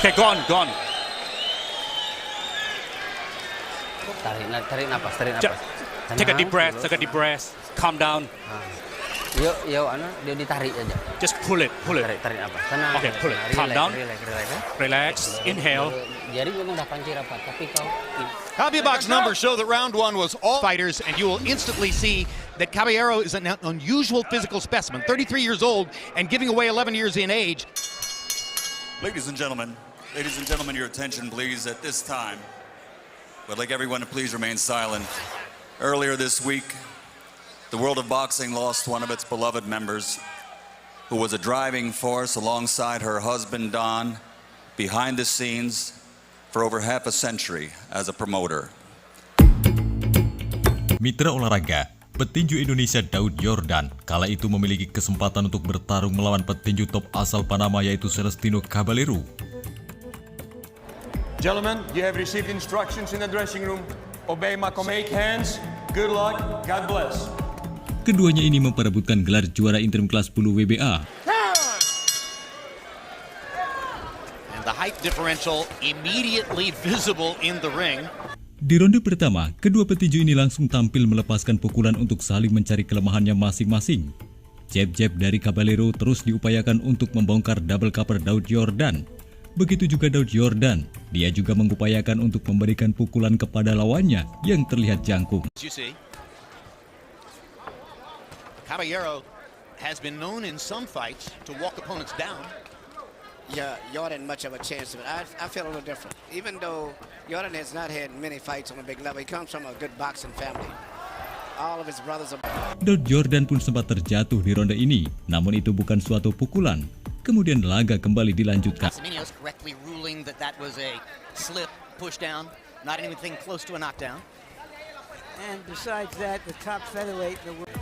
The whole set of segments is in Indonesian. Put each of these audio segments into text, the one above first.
Okay, gone. Tarik napas. Take a deep breath. Calm down. Yuk, dia ditarik aja. Just pull it. Tarik napas. Tenang. Okay, pull it. Calm down. Relax. Inhale. Jari memang udah panci rapat, tapi kau CompuBox numbers show that round one was all fighters, and you will instantly see that Caballero is an unusual physical specimen, 33 years old and giving away 11 years in age. Ladies and gentlemen, your attention please at this time. I'd like everyone to please remain silent. Earlier this week, the world of boxing lost one of its beloved members, who was a driving force alongside her husband Don, behind the scenes for over half a century as a promoter. Mitra olahraga, petinju Indonesia Daud Yordan kala itu memiliki kesempatan untuk bertarung melawan petinju top asal Panama yaitu Celestino Caballero. Gentlemen, you have received instructions in the dressing room. Obey my command. Shake hands. Good luck. God bless. Keduanya ini memperebutkan gelar juara interim kelas 10 WBA. And the height differential immediately visible in the ring. Di ronde pertama, kedua petinju ini langsung tampil melepaskan pukulan untuk saling mencari kelemahannya masing-masing. Jab-jab dari Caballero terus diupayakan untuk membongkar double cover Daud Yordan. Begitu juga Daud Yordan, dia juga mengupayakan untuk memberikan pukulan kepada lawannya yang terlihat jangkung. As you see, Caballero has been known in some fights to walk opponents down. Yeah, Yordan much of a chance, but I feel a little different. Even though Yordan has not had many fights on a big level, he comes from a good boxing family. All of his brothers are... Daud Yordan pun sempat terjatuh di ronde ini, namun itu bukan suatu pukulan. Kemudian laga kembali dilanjutkan. Casamigos correctly ruling that was a slip, push down, not anything close to a knockdown. And besides that, the top featherweight in the world.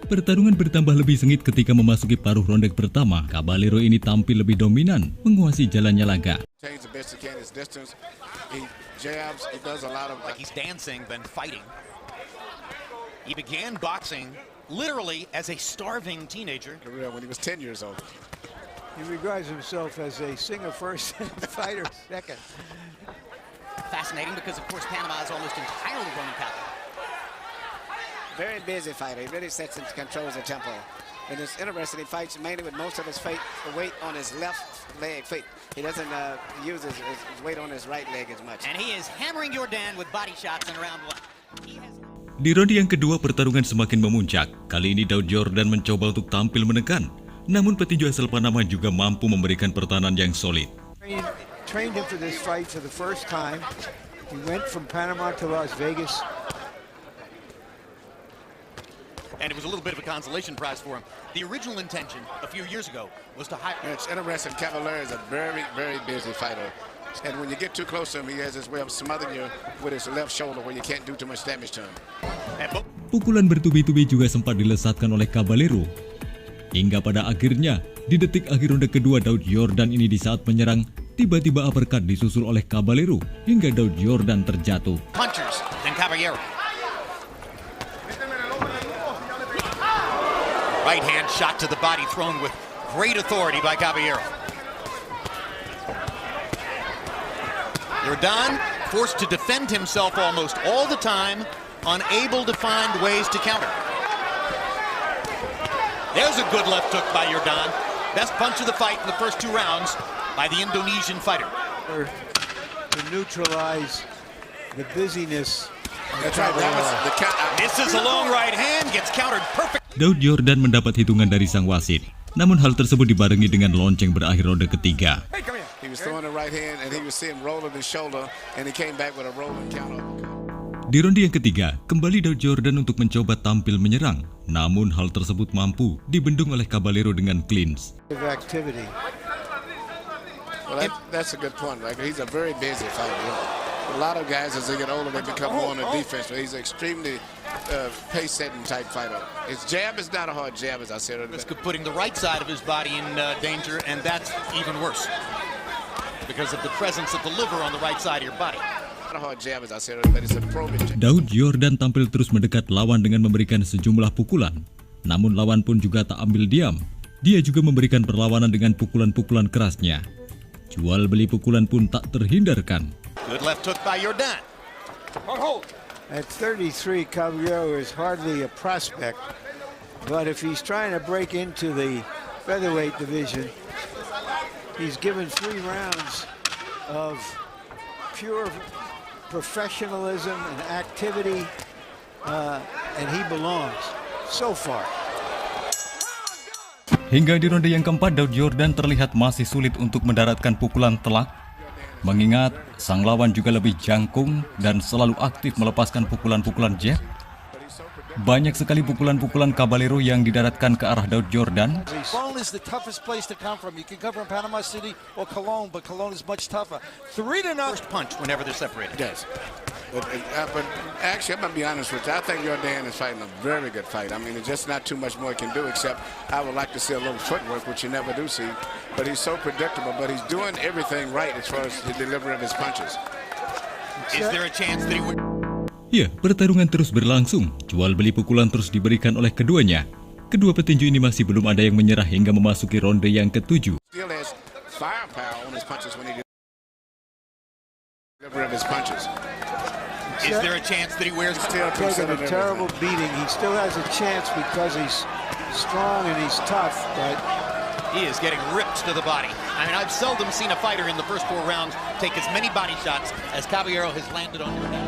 Pertarungan bertambah lebih sengit ketika memasuki paruh ronde pertama. Caballero ini tampil lebih dominan, menguasai jalannya laga. Like he's dancing than fighting. He began boxing literally as a starving teenager. When he was 10 years old. He regards himself as a singer first and fighter second. Fascinating because, of course, Panama is almost entirely Roman Catholic. Very busy fighter. He really sets and controls the tempo. And it's interesting, he fights mainly with most of his weight on his left leg. He doesn't use his weight on his right leg as much. And he is hammering Yordan with body shots in round one. Di ronde yang kedua, pertarungan semakin memuncak. Kali ini Daud Yordan mencoba untuk tampil menekan. Namun petinju asal Panama juga mampu memberikan pertahanan yang solid. Trained him for this fight for the first time. He went from Panama to Las Vegas. And it was a little bit of a consolation prize for him. The original intention a few years ago was to hire... It's interesting, Caballero is a very, very busy fighter. And when you get too close to him, he has his way of smothering you with his left shoulder where you can't do too much damage to him. Pukulan bertubi-tubi juga sempat dilesatkan oleh Caballero. Hingga pada akhirnya, di detik akhir ronde kedua Daud Yordan ini di saat menyerang, tiba-tiba uppercut disusul oleh Caballero hingga Daud Yordan terjatuh. Punchers than Caballero. Right hand shot to the body thrown with great authority by Caballero. Yordan forced to defend himself almost all the time, unable to find ways to counter. There's a good left hook by Yordan. Best punch of the fight in the first two rounds by the Indonesian fighter. To neutralize the busyness. That's right. That was the count. Misses a long right hand, gets countered perfect. Daud Yordan mendapat hitungan dari sang wasit. Namun hal tersebut dibarengi dengan lonceng berakhir ronde ketiga. He was throwing the right hand and he was seeing rolling his shoulder and he came back with a rolling counter. Di ronde yang ketiga, kembali Daud Yordan untuk mencoba tampil menyerang. Namun hal tersebut mampu dibendung oleh Caballero dengan clinch. Activity. Well, that's a good point. Like he's a very busy fighter. You know? A lot of guys, as they get older, they become more on the defense. But he's an extremely pace-setting type fighter. His jab is not a hard jab, as I said earlier. Risk of putting the right side of his body in danger, and that's even worse because of the presence of the liver on the right side of your body. Daud Yordan tampil terus mendekat lawan dengan memberikan sejumlah pukulan. Namun lawan pun juga tak ambil diam. Dia juga memberikan perlawanan dengan pukulan-pukulan kerasnya. jual beli pukulan pun tak terhindarkan. Good left hook by Jordan. At 33, Caballero is hardly a prospect, but if he's trying to break into the featherweight division, he's given 3 rounds of pure professionalism and activity, and he belongs so far. Hingga di ronde yang keempat, Daud Jordan terlihat masih sulit untuk mendaratkan pukulan telak. Mengingat sang lawan juga lebih jangkung dan selalu aktif melepaskan pukulan-pukulan jab. Banyak sekali pukulan-pukulan Caballero yang didaratkan ke arah Daud Jordan. Cologne is the toughest place to come from. You can come from Panama City or Cologne, but Cologne is much tougher. 3-0. First punch whenever they're separated. Yes. But actually, I'm going to be honest with you. I think Jordan is fighting a very good fight. I mean, there's just not too much more he can do, except I would like to see a little footwork, which you never do see. But he's so predictable, but he's doing everything right as far as the delivery of his punches. Is there a chance that he would... Ya, pertarungan terus berlangsung. Jual beli pukulan terus diberikan oleh keduanya. Kedua petinju ini masih belum ada yang menyerah hingga memasuki ronde yang ke-7. Still has firepower on his punches when he delivery of his punches. Is there a chance that he wears... Still Taking a terrible beating. He still has a chance because he's strong and he's tough, but He is getting ripped to the body. I mean, I've seldom seen a fighter in the first 4 rounds take as many body shots as Caballero has landed on Jordan.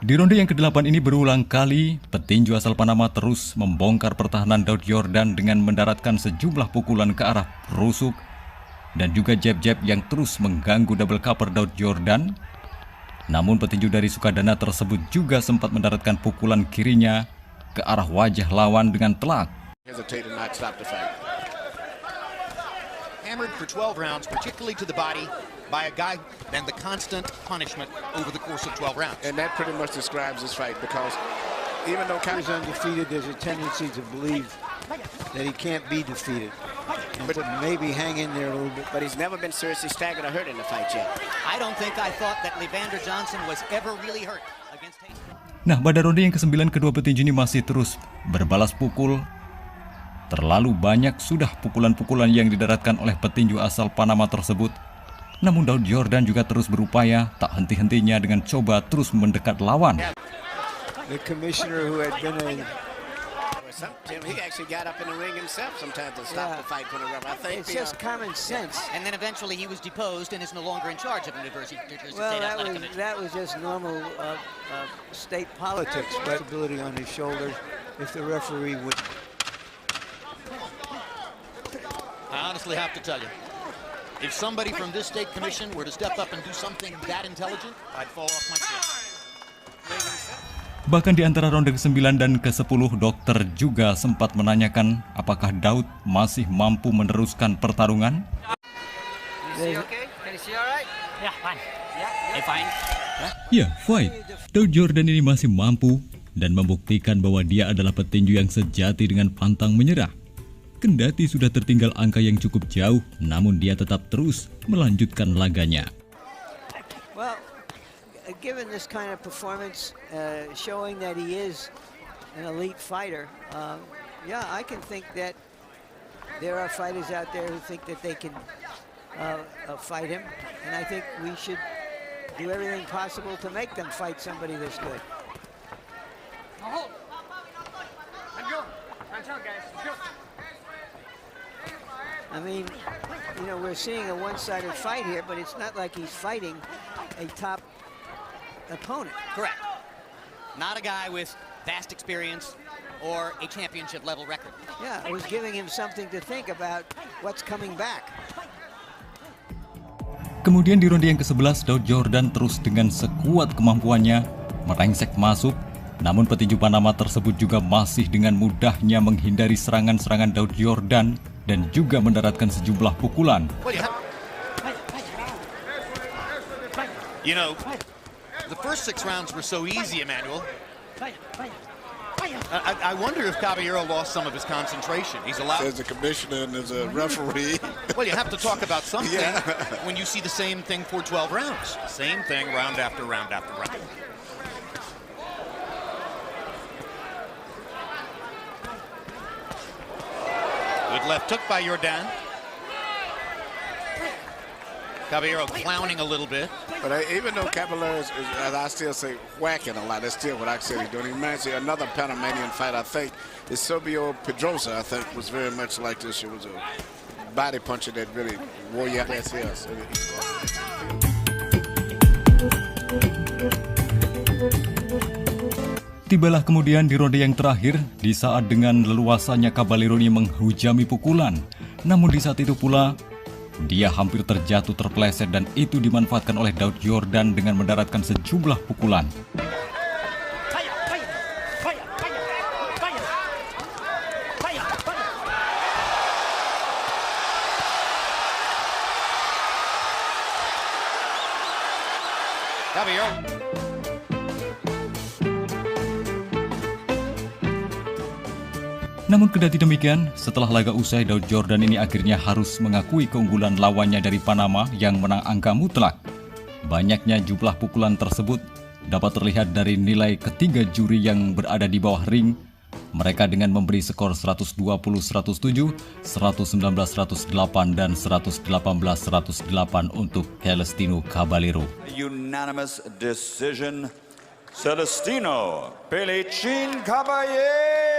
Di ronde yang ke-8 ini berulang kali, petinju asal Panama terus membongkar pertahanan Daud Jordan dengan mendaratkan sejumlah pukulan ke arah rusuk dan juga jab-jab yang terus mengganggu double cover Daud Jordan. Namun petinju dari Sukadana tersebut juga sempat mendaratkan pukulan kirinya ke arah wajah lawan dengan telak. Hammered for 12 rounds, particularly to the body, by a guy and the constant punishment over the course of 12 rounds. And that pretty much describes this fight, because even though he's undefeated, there's a tendency to believe that he can't be defeated. And to maybe hang in there a little bit. But he's never been seriously staggered or hurt in the fight yet. I don't think I thought that Levander Johnson was ever really hurt against Hayes. Nah, pada ronde yang ke-9 kedua petinju ini masih terus berbalas pukul. Terlalu banyak sudah pukulan-pukulan yang didaratkan oleh petinju asal Panama tersebut. Namun Daud Jordan juga terus berupaya, tak henti-hentinya dengan coba terus mendekat lawan. The commissioner who had been in... He actually got up in the ring himself sometimes to stop the fight for the ref. I think it's just common sense. And then eventually he was deposed and is no longer in charge of the New Jersey well, State Athletic Commission. That was just normal state politics. Responsibility on his shoulders if the referee would... I honestly have to tell you, if somebody from this state commission were to step up and do something that intelligent, I'd fall off my chair. Bahkan di antara ronde ke-9 dan ke-10, dokter juga sempat menanyakan apakah Daud masih mampu meneruskan pertarungan. Ya, fine. Daud Jordan ini masih mampu dan membuktikan bahwa dia adalah petinju yang sejati dengan pantang menyerah. Kendati sudah tertinggal angka yang cukup jauh, namun dia tetap terus melanjutkan laganya. Well, given this kind of performance, showing that he is an elite fighter, yeah, I can think that there are fighters out there who think that they can fight him, and I think we should do everything possible to make them fight somebody this good. I mean, you know, we're seeing a one-sided fight here, but it's not like he's fighting a top opponent. Correct. Not a guy with vast experience or a championship level record. Yeah, it was giving him something to think about what's coming back. Kemudian di ronde yang ke-11, Daud Jordan terus dengan sekuat kemampuannya merengsek masuk. Namun petinju Panama tersebut juga masih dengan mudahnya menghindari serangan-serangan Daud Jordan dan juga mendaratkan sejumlah pukulan. You know, the first 6 rounds were so easy, Emmanuel. I wonder if Caballero lost some of his concentration. He's allowed... There's a commissioner and there's a referee. Well, you have to talk about something when you see the same thing for 12 rounds. Same thing round after round after round. Good left hook by Jordan. Caballero clowning a little bit. But even though Caballero is, as I still say, whacking a lot, that's still what I said he's doing. He reminds me of another Panamanian fight, I think, is Silvio Pedrosa, I think, was very much like this. It was a body puncher that really wore you out. That's here. So Tibalah kemudian di ronde yang terakhir, di saat dengan leluasanya Caballero ini menghujami pukulan. Namun di saat itu pula, dia hampir terjatuh terpeleset dan itu dimanfaatkan oleh Daud Yordan dengan mendaratkan sejumlah pukulan. Caballero. Namun kendati demikian, setelah laga usai, Daud Yordan ini akhirnya harus mengakui keunggulan lawannya dari Panama yang menang angka mutlak. Banyaknya jumlah pukulan tersebut dapat terlihat dari nilai ketiga juri yang berada di bawah ring. Mereka dengan memberi skor 120-107, 119-108, dan 118-108 untuk Celestino Caballero. Unanimous decision, Celestino Pelichin Caballero.